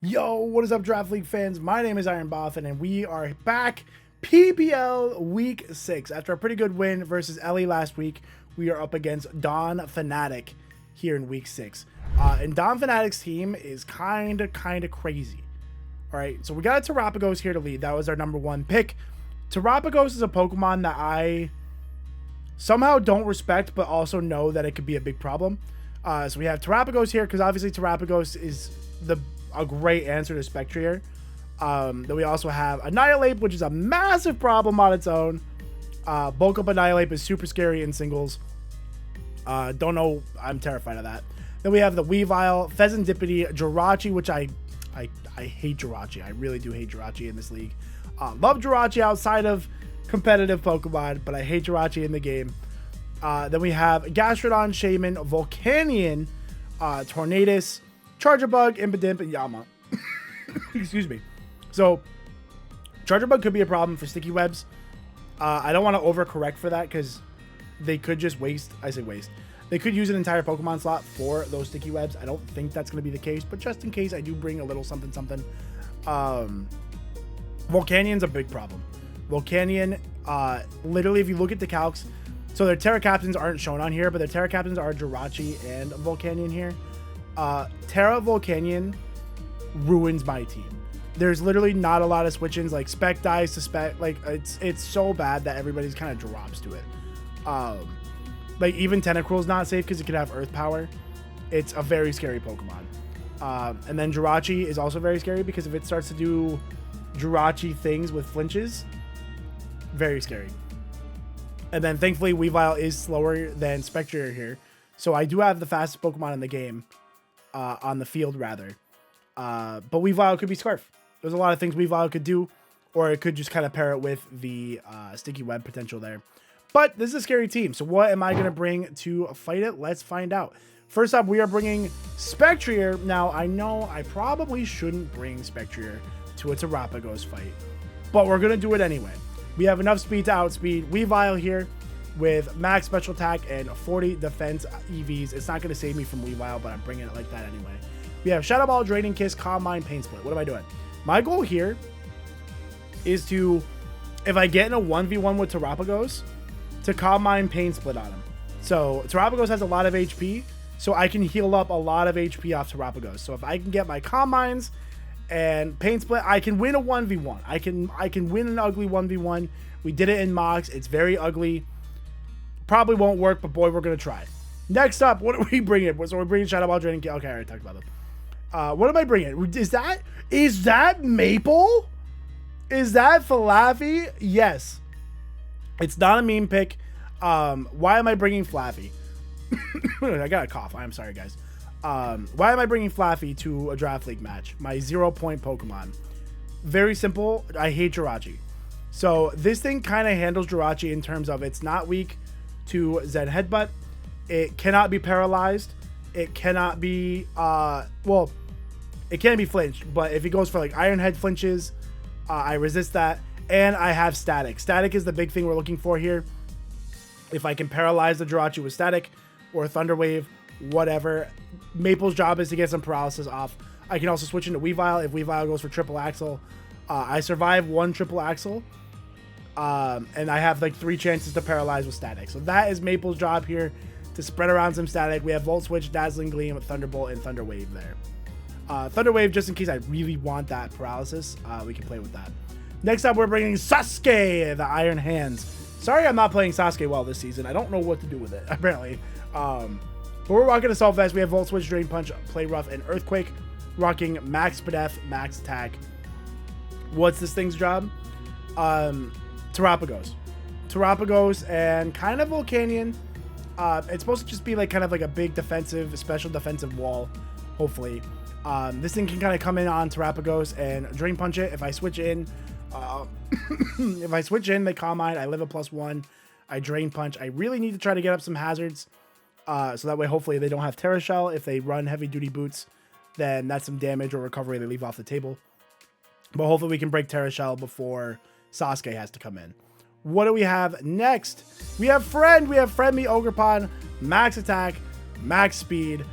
Yo, what is up, Draft League fans? My name is IronBoffin, and we are back PPL Week 6. After a pretty good win versus Elly last week, we are up against Don Fanatic here in Week 6. And Don Fanatic's team is kind of crazy. All right, so we got Terapagos here to lead. That was our number one pick. Terapagos is a Pokemon that I somehow don't respect, but also know that it could be a big problem. So we have Terapagos here because obviously Terapagos is a great answer to Spectrier. Then we also have Annihilape, which is a massive problem on its own. Bulk Up Annihilape is super scary in singles. Don't know. I'm terrified of that. Then we have the Weavile, Pheasantipity, Jirachi, which I hate Jirachi. I really do hate Jirachi in this league. Love Jirachi outside of competitive Pokemon, but I hate Jirachi in the game. Then we have Gastrodon, Shaman, Volcanion, Tornadus, Charjabug, Impidimp, and Yama. Excuse me. So, Charjabug could be a problem for sticky webs. I don't want to overcorrect for that because they could just waste. I say waste. They could use an entire Pokemon slot for those sticky webs. I don't think that's going to be the case, but just in case, I do bring a little something. Volcanion's a big problem. Volcanion, literally, if you look at the calcs, so their Terra Captains aren't shown on here, but their Terra Captains are Jirachi and Volcanion here. Terra Volcanion ruins my team. There's literally not a lot of switch-ins. Like Spec dies to Spec. Like it's so bad that everybody's kind of drops to it. Like even Tentacruel's not safe because it could have Earth Power. It's a very scary Pokemon. And then Jirachi is also very scary because if it starts to do Jirachi things with flinches, very scary. And then thankfully Weavile is slower than Spectrier here, so I do have the fastest Pokemon in the game. On the field rather. But Weavile could be Scarf. There's a lot of things Weavile could do, or it could just kind of pair it with the sticky web potential there. But this is a scary team. So what am I going to bring to fight it? Let's find out. First up, we are bringing Spectrier. Now, I know I probably shouldn't bring Spectrier to a Terapagos fight, but we're going to do it anyway. We have enough speed to outspeed Weavile here with max special attack and 40 defense EVs. It's not going to save me from Weavile, but I'm bringing it like that anyway. We have Shadow Ball, Draining Kiss, Calm Mind, Pain Split. What am I doing? My goal here is to, if I get in a 1v1 with Terapagos, to Calm Mind, Pain Split on him. So Terapagos has a lot of HP, so I can heal up a lot of HP off Terapagos. So if I can get my Calm Minds and Pain Split, I can win a 1v1. I can win an ugly 1v1. We did it in Mox. It's very ugly. Probably won't work, but boy, we're going to try. Next up, what are we bringing? So we're bringing Shadow Ball, Draining Kill. Okay, I already talked about them. What am I bringing? Is that Maple? Is that FLAAFY? Yes. It's not a meme pick. Why am I bringing FLAAFY? I got a cough. I'm sorry, guys. Why am I bringing FLAAFY to a Draft League match? My 0-point Pokemon. Very simple. I hate Jirachi. So this thing kind of handles Jirachi in terms of it's not weak to Zen Headbutt. It cannot be paralyzed. It cannot be it can be flinched, but if he goes for like Iron Head flinches, I resist that. And I have Static. Static is the big thing we're looking for here. If I can paralyze the Jirachi with Static or Thunder Wave, whatever. Maple's job is to get some paralysis off. I can also switch into Weavile if Weavile goes for Triple Axle. I survive one Triple Axle. And I have like 3 chances to paralyze with Static. So that is Maple's job here, to spread around some Static. We have Volt Switch, Dazzling Gleam, Thunderbolt, and Thunder Wave there. Thunder Wave, just in case I really want that paralysis, we can play with that. Next up, we're bringing Sasuke, the Iron Hands. Sorry I'm not playing Sasuke well this season. I don't know what to do with it, apparently. But we're rocking Assault Vest. We have Volt Switch, Drain Punch, Play Rough, and Earthquake. Rocking Max Spadef, Max Attack. What's this thing's job? Terapagos, and kind of Volcanion. It's supposed to just be like kind of like a big defensive, special defensive wall, hopefully. This thing can kind of come in on Terapagos and Drain Punch it. If I switch in, they Calm Mind. I live a +1. I Drain Punch. I really need to try to get up some hazards, so that way hopefully they don't have Terra Shell. If they run heavy duty boots, then that's some damage or recovery they leave off the table. But hopefully we can break Terra Shell before Sasuke has to come in. What do we have next? We have Friend. We have Friend Me Ogrepon, Max Attack, Max Speed.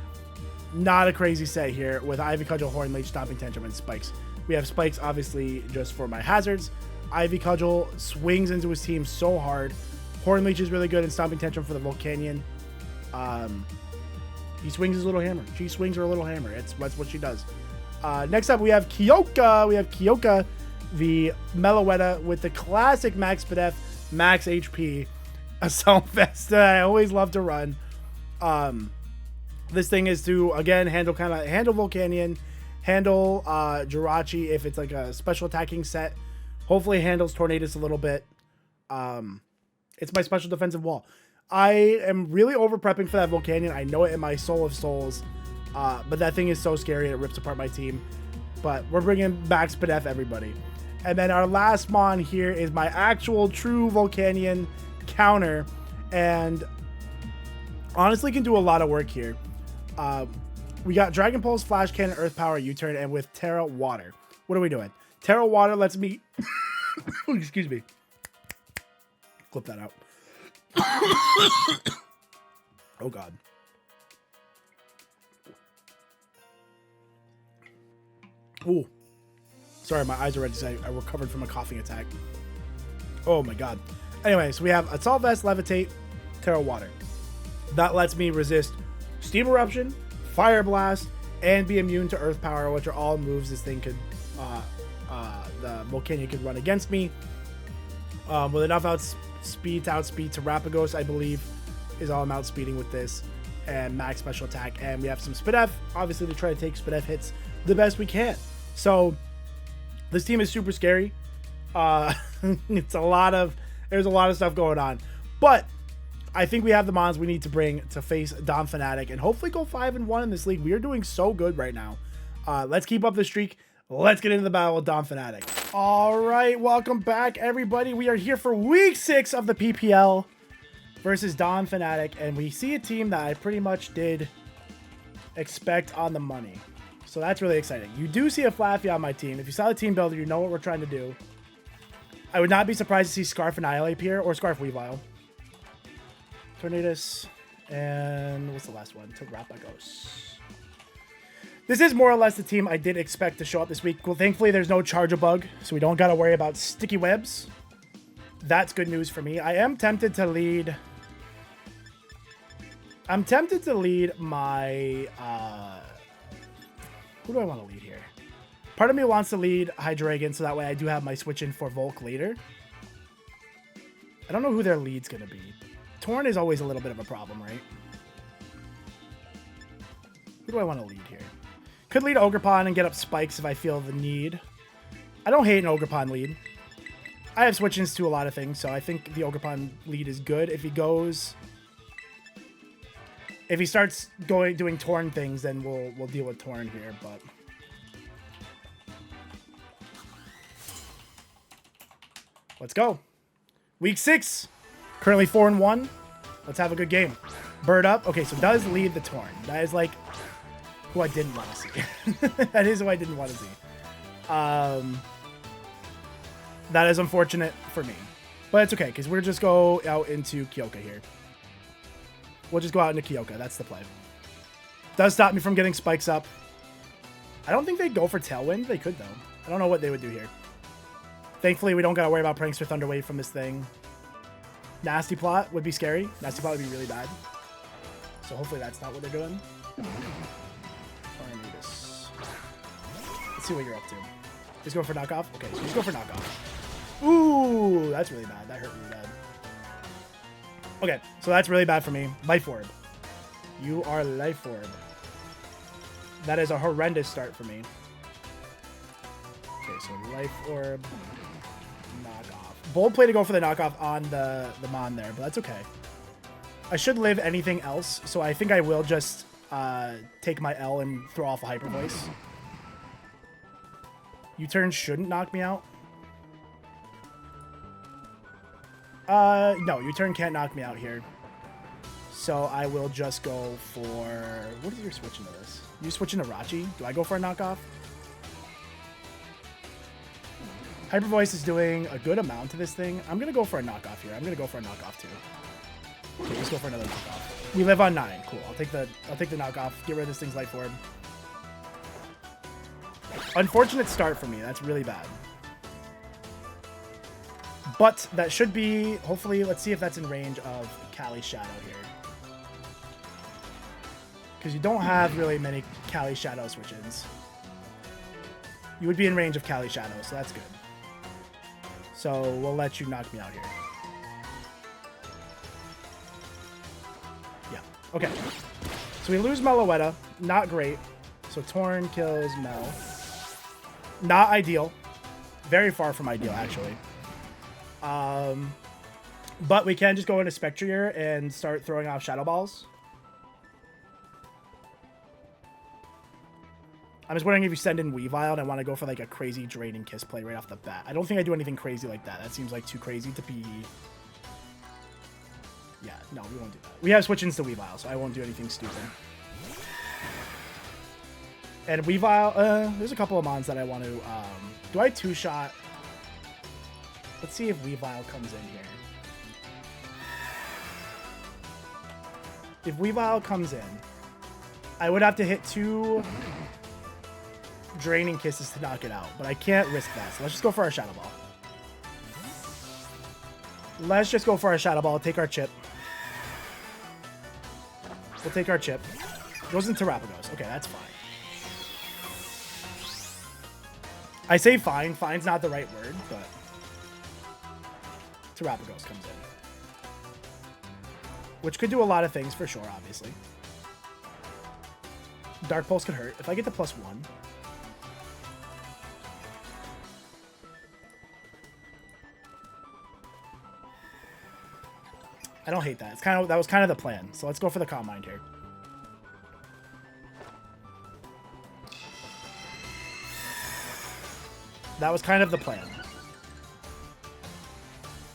Not a crazy set here with Ivy Cudgel, Horn Leech, Stomping Tantrum, and Spikes. We have Spikes, obviously, just for my hazards. Ivy Cudgel swings into his team so hard. Horn Leech is really good, and Stomping Tantrum for the Volcanion. He swings his little hammer. She swings her little hammer. That's what she does. Next up, we have Kyoka. We have Kyoka, the Meloetta with the classic Max Spadef, Max HP Assault Vest that I always love to run. This thing is to, again, handle Volcanion, handle Jirachi if it's like a special attacking set. Hopefully handles Tornadus a little bit. It's my special defensive wall. I am really over prepping for that Volcanion. I know it in my soul of souls. But that thing is so scary. It rips apart my team. But we're bringing back Spadef, everybody. And then our last mon here is my actual true Volcanion counter. And honestly can do a lot of work here. We got Dragon Pulse, Flash Cannon, Earth Power, U-Turn, and with Terra Water. What are we doing? Terra Water lets me... Excuse me. Clip that out. Oh, God. Ooh. Sorry, my eyes are red because I recovered from a coughing attack. Oh, my God. Anyway, so we have Assault Vest, Levitate, Terra Water. That lets me resist Steam Eruption, Fire Blast, and be immune to Earth Power, which are all moves this thing could, the Volcanion could run against me. With enough outspeed to outspeed Terapagos, I believe, is all I'm outspeeding with this, and max special attack. And we have some Spadef, obviously, to try to take Spadef hits the best we can. So this team is super scary. There's a lot of stuff going on, but I think we have the mons we need to bring to face Dom Fanatic and hopefully go 5-1 in this league. We are doing so good right now. Let's keep up the streak. Let's get into the battle with Dom Fanatic. All right, welcome back, everybody. We are here for week 6 of the PPL versus Dom Fanatic, and we see a team that I pretty much did expect on the money. So that's really exciting. You do see a FLAAFY on my team. If you saw the team builder, you know what we're trying to do. I would not be surprised to see Scarf Annihilape here or Scarf Weavile. Tornadus, and what's the last one? Terapagos. This is more or less the team I did expect to show up this week. Well, thankfully, there's no Charger Bug, so we don't got to worry about sticky webs. That's good news for me. I am tempted to lead... my... who do I want to lead here? Part of me wants to lead Hydreigon, so that way I do have my switch in for Volk later. I don't know who their lead's going to be. Torn is always a little bit of a problem, right? Who do I want to lead here? Could lead Ogerpon and get up spikes if I feel the need. I don't hate an Ogerpon lead. I have switch-ins to a lot of things, so I think the Ogerpon lead is good. If he starts doing Torn things, then we'll deal with Torn here, but... Let's go. Week 6. Currently 4-1. Let's have a good game. Bird up. Okay, so does lead the Torn. That is like who I didn't want to see. That is who I didn't want to see. That is unfortunate for me. But it's okay, because we'll just go out into Kyoka here. We'll just go out into Kyoka. That's the play. Does stop me from getting spikes up. I don't think they'd go for Tailwind. They could, though. I don't know what they would do here. Thankfully, we don't got to worry about Prankster Thunderwave from this thing. Nasty Plot would be scary. Nasty Plot would be really bad. So hopefully that's not what they're doing. Let's see what you're up to. Just go for knockoff? Okay, so just go for knockoff. Ooh, that's really bad. That hurt really bad. Okay, so that's really bad for me. Life Orb. You are Life Orb. That is a horrendous start for me. Okay, so Life Orb. Knockoff. Bold play to go for the knockoff on the Mon there, but that's okay. I should live anything else, so I think I will just take my L and throw off a Hyper Voice. U-turn shouldn't knock me out. No, U-turn can't knock me out here. So I will just go for... What is your switch into this? You switch into Rachi? Do I go for a knockoff? Hyper Voice is doing a good amount to this thing. I'm going to go for a knockoff here. I'm going to go for a knockoff too. Okay, let's go for another knockoff. We live on 9. Cool. I'll take the knockoff. Get rid of this thing's life orb. Unfortunate start for me. That's really bad. But that should be, hopefully, let's see if that's in range of Kali's Shadow here. Because you don't have really many Kali Shadow switch-ins. You would be in range of Kali Shadow, so that's good. So we'll let you knock me out here. Yeah, okay. So we lose Meloetta. Not great. So Torn kills Mel. Not ideal. Very far from ideal, actually. But we can just go into Spectrier and start throwing off Shadow Balls. I'm just wondering if you send in Weavile and I want to go for like a crazy Draining Kiss play right off the bat. I don't think I do anything crazy like that. That seems like too crazy to be... Yeah, no, we won't do that. We have switch-ins to Weavile, so I won't do anything stupid. And Weavile, there's a couple of mons that I want to... do I two-shot? Let's see if Weavile comes in here. If Weavile comes in, I would have to hit 2... Draining Kisses to knock it out, but I can't risk that. So let's just go for our Shadow Ball. Let's just go for our Shadow Ball. Take our chip. We'll take our chip. Goes into Terapagos. Okay, that's fine. I say fine. Fine's not the right word, but Terapagos comes in. Which could do a lot of things for sure, obviously. Dark Pulse could hurt. If I get the +1... I don't hate that. It's kind of, that was kind of the plan. So let's go for the Calm Mind here. That was kind of the plan.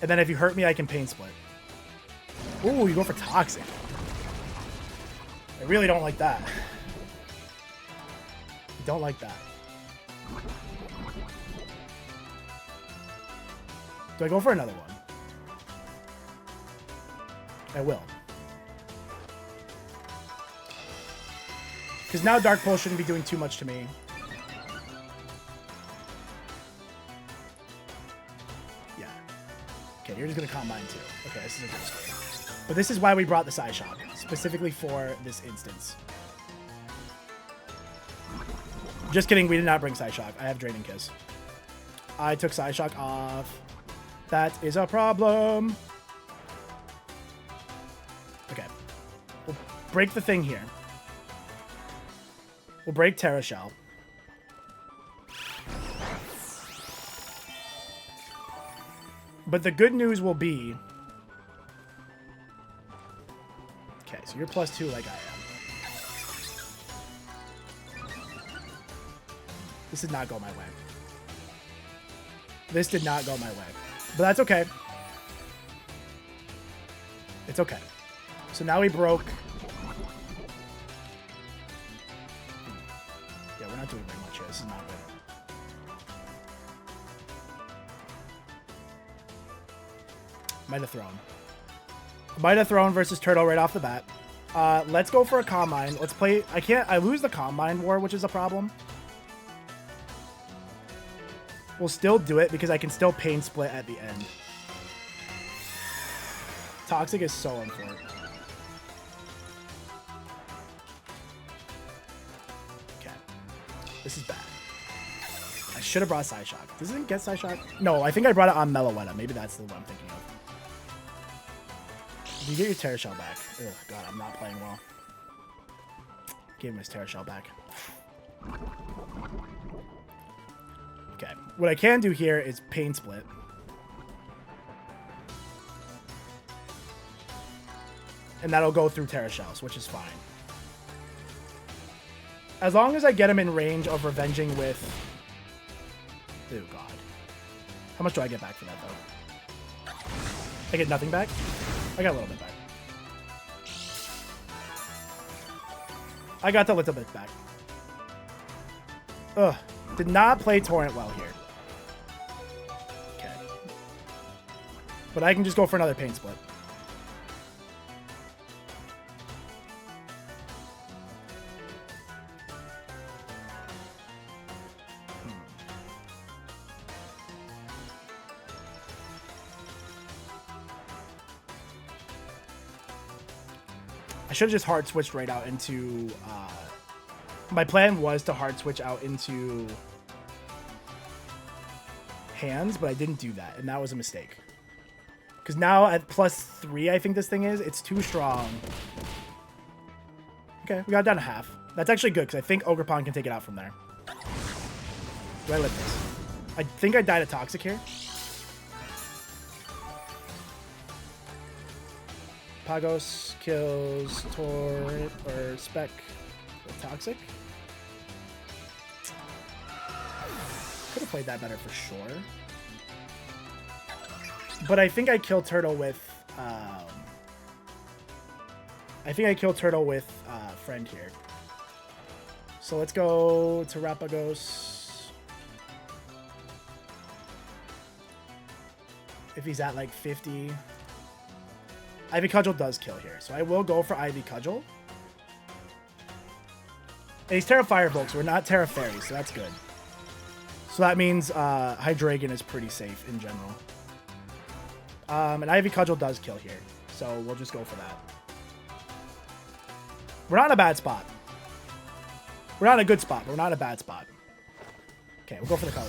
And then if you hurt me, I can Pain Split. Ooh, you go for Toxic. I really don't like that. I don't like that. Do I go for another one? I will. Because now Dark Pulse shouldn't be doing too much to me. Yeah. Okay, you're just going to Calm Mind too. Okay, this is a good score. But this is why we brought the Psyshock. Specifically for this instance. Just kidding, we did not bring Psyshock. I have Draining Kiss. I took Psyshock off. That is a problem. Okay. We'll break the thing here. We'll break Terra Shell. But the good news will be... Okay, so you're +2 like I am. This did not go my way. This did not go my way. But that's okay. It's okay. So now we broke... Yeah, we're not doing very much here. This is not good. Might have thrown. Might have thrown versus Turtle right off the bat. Let's go for a Calm Mind. Let's play... I lose the Calm Mind war, which is a problem. We'll still do it because I can still Pain Split at the end. Toxic is so unfortunate. Okay. This is bad. I should have brought Psyshock. Does it get Psyshock? No, I think I brought it on Meloetta. Maybe that's the one I'm thinking of. You get your Terra Shell back. Oh god, I'm not playing well. Give him his Terra Shell back. Okay. What I can do here is Pain Split. And that'll go through Terra Shells, which is fine. As long as I get him in range of revenging with... Oh god. How much do I get back for that, though? I get nothing back? I got a little bit back. I got the little bit back. Ugh. Did not play Torrent well here. Okay. But I can just go for another Pain Split. I should have just hard switched right out into... my plan was to hard switch out into hands, but I didn't do that, and that was a mistake. Because now at +3, I think this thing is, it's too strong. Okay, we got it down to half. That's actually good, because I think Ogerpon can take it out from there. Do I live this? I think I died of Toxic here. Pagos kills Torrent or Spec with Toxic. Could have played that better for sure. But I think I killed Turtle with... Friend here. So let's go to Terapagos. If he's at like 50. Ivy Cudgel does kill here. So I will go for Ivy Cudgel. And he's Terra Firebolt, so we're not Terra Fairy, so that's good. So that means Hydreigon is pretty safe in general. And Ivy Cudgel does kill here. So we'll just go for that. We're not in a bad spot. We're not in a good spot, but we're not in a bad spot. Okay, we'll go for the color.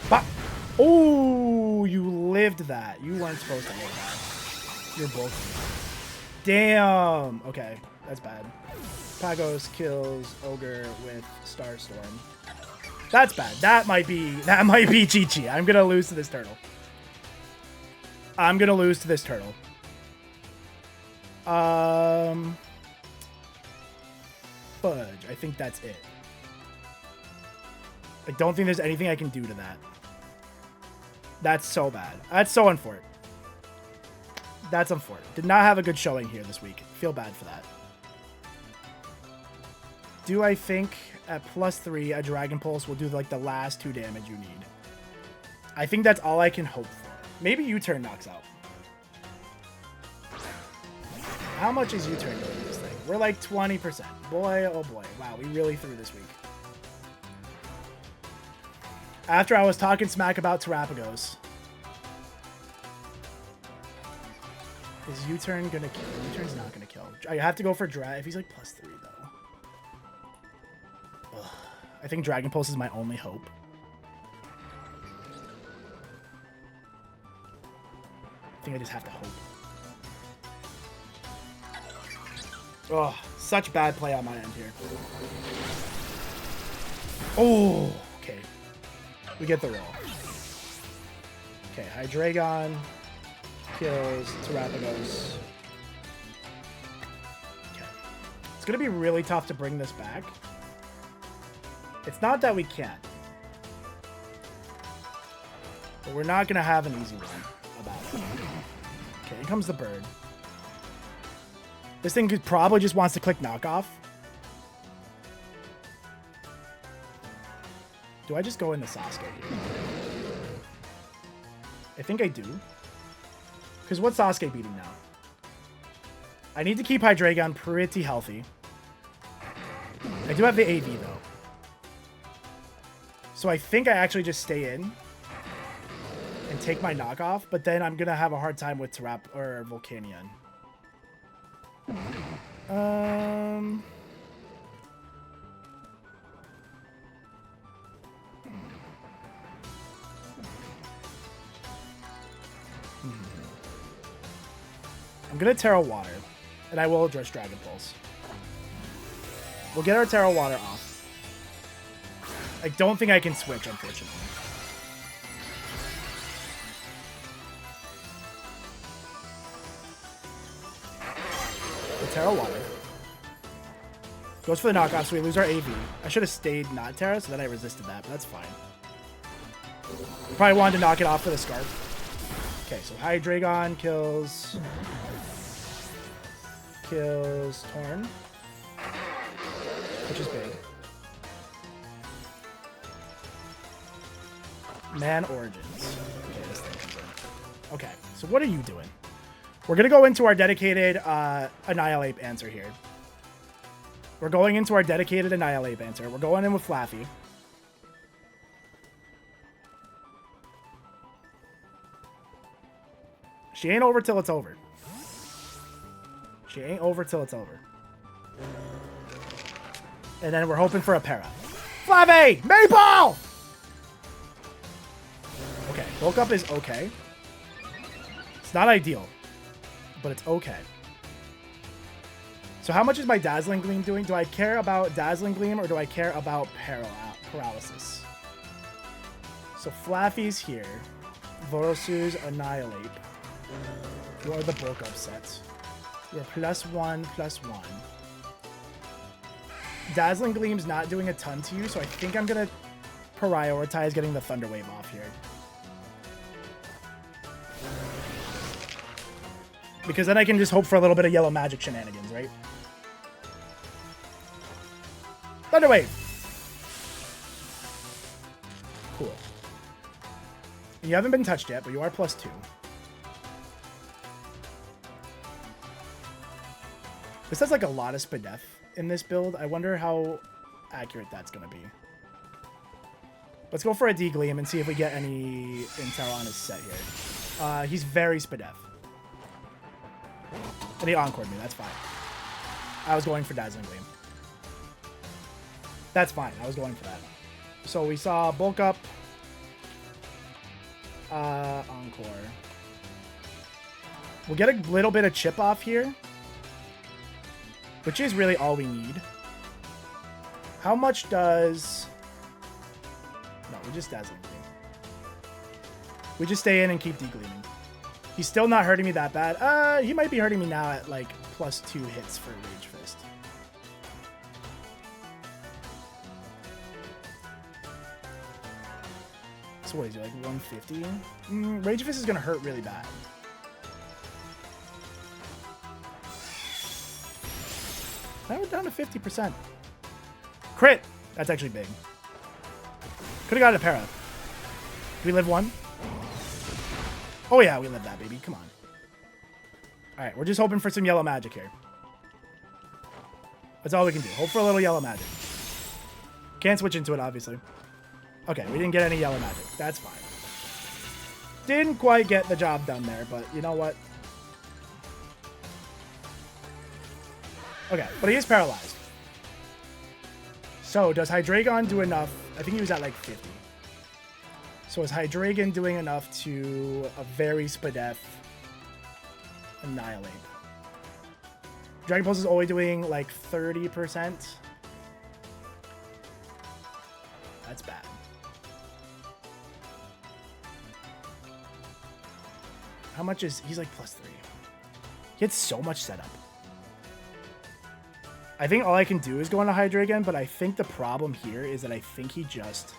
Bop! Oh, you lived that. You weren't supposed to live that. You're both. Damn. Okay, that's bad. Pagos kills Ogre with Starstorm. That's bad. That might be Chi-Chi. I'm gonna lose to this turtle. Fudge. I think that's it. I don't think there's anything I can do to that. That's so bad. That's so unfortunate. That's unfortunate. Did not have a good showing here this week. Feel bad for that. Do I think at +3 a Dragon Pulse will do like the last 2 damage you need? I think that's all I can hope for. Maybe U-Turn knocks out. How much is U-Turn doing this thing? We're like 20%. Boy, oh boy. Wow, we really threw this week. After I was talking smack about Terapagos. Is U-Turn gonna kill? U-Turn's not gonna kill. I have to go for Drag if he's like +3 though. Ugh. I think Dragon Pulse is my only hope. I think I just have to hope. Oh, such bad play on my end here. Oh, okay. We get the roll. Okay, Hydreigon kills Terapagos. Okay. It's going to be really tough to bring this back. It's not that we can't. But we're not going to have an easy one about it. Okay, here comes the bird. This thing probably just wants to click knockoff. Do I just go into Sasuke here? I think I do. Because what's Sasuke beating now? I need to keep Hydreigon pretty healthy. I do have the AV though. So I think I actually just stay in and take my knockoff, but then I'm going to have a hard time with Volcanion. I'm going to Terra Water, and I will address Dragon Pulse. We'll get our Terra Water off. I don't think I can switch, unfortunately. The Terra Water. Goes for the knockoff, so we lose our AV. I should have stayed not Terra, so then I resisted that, but that's fine. Probably wanted to knock it off for the Scarf. Okay, so Hydreigon kills Torn, which is big. Man Origins. Okay, this thing comes in. Okay, so what are you doing? We're going to go into our dedicated Annihilape answer here. We're going into our dedicated Annihilape answer. We're going in with FLAAFY. She ain't over till it's over. She ain't over till it's over. And then we're hoping for a para. FLAAFY! Maple! Okay, bulk up is okay. It's not ideal, but it's okay. So how much is my Dazzling Gleam doing? Do I care about Dazzling Gleam or do I care about paralysis? So FLAAFY's here. Vorosu's Annihilape. You are the bulk up set. You're +1/+1. Dazzling Gleam's not doing a ton to you, so I think I'm going to prioritize getting the Thunder Wave off here. Because then I can just hope for a little bit of yellow magic shenanigans, right? Thunder Wave! Cool. You haven't been touched yet, but you are +2. This has like a lot of Spadef in this build. I wonder how accurate that's going to be. Let's go for a D-Gleam and see if we get any intel on his set here. He's very Spadef. And he encored me. That's fine. I was going for Dazzling Gleam. That's fine. I was going for that. So we saw Bulk Up. Encore. We'll get a little bit of chip off here, which is really all we need. How much does... No, we just Dazzling Gleam. We just stay in and keep D-Gleaming. He's still not hurting me that bad. He might be hurting me now at like +2 hits for Rage Fist. So what is he, like 150? Rage Fist is going to hurt really bad. Now we're down to 50%. Crit! That's actually big. Could have got a para. We live one? Oh yeah, we live that, baby. Come on. Alright, we're just hoping for some yellow magic here. That's all we can do. Hope for a little yellow magic. Can't switch into it, obviously. Okay, we didn't get any yellow magic. That's fine. Didn't quite get the job done there, but you know what? Okay, but he is paralyzed. So, does Hydreigon do enough? I think he was at like 50. So is Hydreigon doing enough to a very Spadef Annihilape? Dragon Pulse is only doing like 30%. That's bad. How much is... He's like +3. He had so much setup. I think all I can do is go on a Hydreigon, but I think the problem here is that I think he just...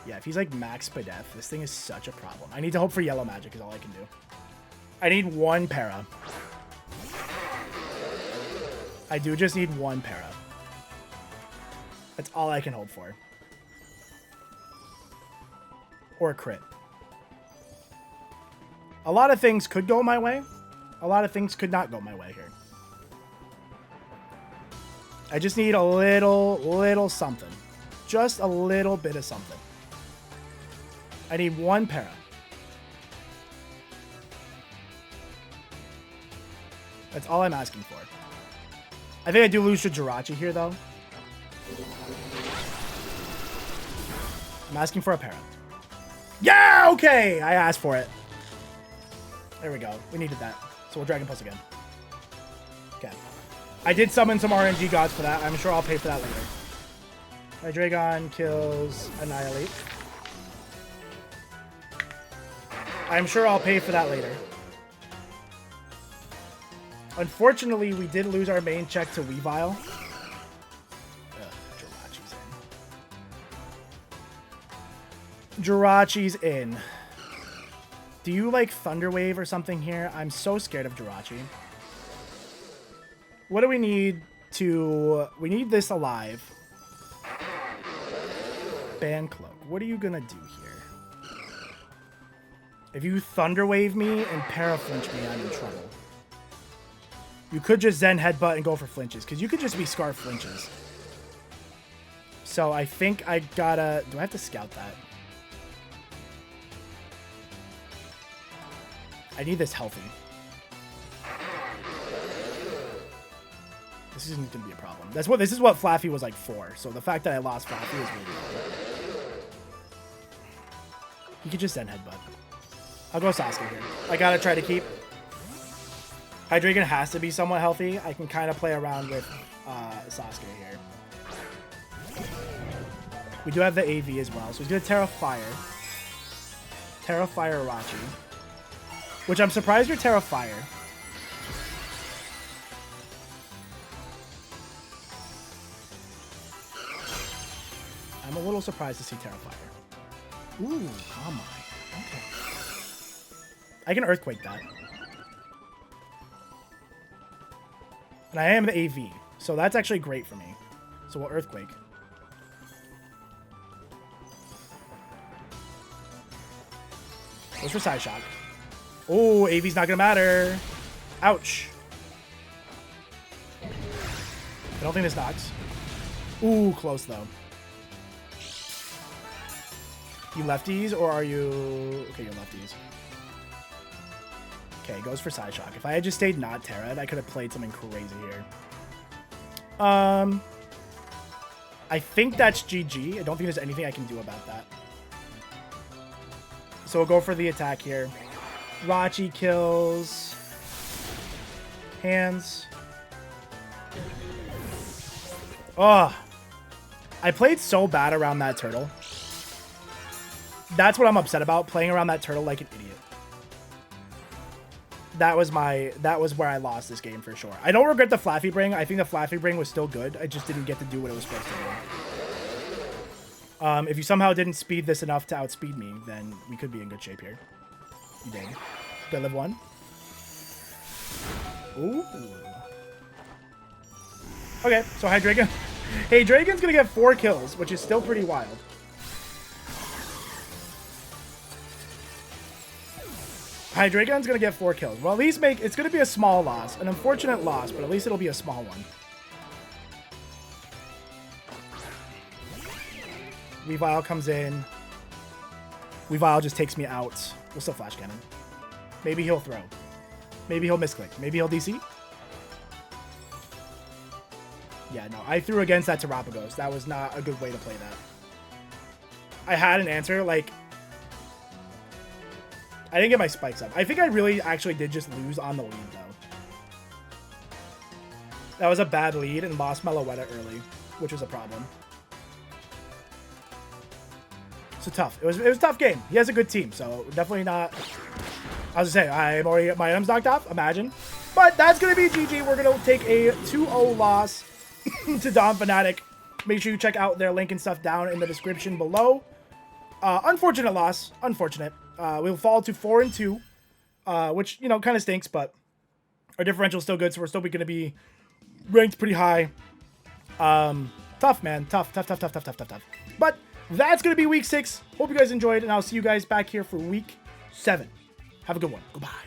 Yeah, if he's like max Spadef, this thing is such a problem. I need to hope for yellow magic is all I can do. I need one para. I do just need one para. That's all I can hope for. Or a crit. A lot of things could go my way. A lot of things could not go my way here. I just need a little something. Just a little bit of something. I need one para. That's all I'm asking for. I think I do lose to Jirachi here, though. I'm asking for a para. Yeah, okay! I asked for it. There we go. We needed that. So we'll Dragon Pulse again. Okay. I did summon some RNG gods for that. I'm sure I'll pay for that later. Hydreigon kills Annihilape. I'm sure I'll pay for that later. Unfortunately, we did lose our main check to Weavile. Jirachi's in. Do you like Thunder Wave or something here? I'm so scared of Jirachi. What do we need to... We need this alive. Ban Cloak. What are you gonna do here? If you Thunder Wave me and Para-Flinch me, I'm in trouble. You could just Zen Headbutt and go for flinches, because you could just be Scarf Flinches. So I think I gotta... Do I have to scout that? I need this healthy. This isn't going to be a problem. This is what FLAAFY was like for. So the fact that I lost FLAAFY is really good. You could just end headbutt. I'll go Sasuke here. I gotta try to keep. Hydreigon has to be somewhat healthy. I can kind of play around with Sasuke here. We do have the AV as well. So he's gonna Terra Fire. Terra Fire Irachi. Which I'm surprised you're Terra Fire. I'm a little surprised to see Terra Fire. Ooh, Calm Eye. Okay. I can Earthquake that. And I am the AV, so that's actually great for me. So we'll Earthquake. Goes for Side Shock. Oh, AV's not gonna matter. Ouch. I don't think this knocks. Ooh, close though. You lefties, or are you... Okay, you're lefties. Okay, goes for Side Shock. If I had just stayed not Terra, I could have played something crazy here. I think that's GG. I don't think there's anything I can do about that. So we'll go for the attack here. Irachi kills. Hands. Oh. I played so bad around that turtle. That's what I'm upset about, playing around that turtle like an idiot. That was where I lost this game for sure. I don't regret the FLAAFY Bring. I think the FLAAFY Bring was still good. I just didn't get to do what it was supposed to do. If you somehow didn't speed this enough to outspeed me, then we could be in good shape here. You did. Did I live one? Ooh. Okay, so Hydreigon. Hey, Dragon's gonna get 4 kills, which is still pretty wild. Hydreigon's gonna get 4 kills. Well, at least it's gonna be a small loss. An unfortunate loss, but at least it'll be a small one. Weavile comes in. Weavile just takes me out. We'll still Flash Cannon. Maybe he'll throw. Maybe he'll misclick. Maybe he'll DC. Yeah, no. I threw against that Terapagos. That was not a good way to play that. I had an answer, like... I didn't get my spikes up. I think I really actually did just lose on the lead, though. That was a bad lead and lost my Loetta early, which was a problem. So tough. It was a tough game. He has a good team, so definitely not... I was gonna say, I'm already my items knocked off, imagine. But that's gonna be GG. We're gonna take a 2-0 loss to Dom Fnatic. Make sure you check out their link and stuff down in the description below. Unfortunate loss. Unfortunate. We'll fall to 4-2, which, you know, kind of stinks, but our differential is still good, so we're still going to be ranked pretty high. Tough, man. Tough. But that's going to be week 6. Hope you guys enjoyed, and I'll see you guys back here for week 7. Have a good one. Goodbye.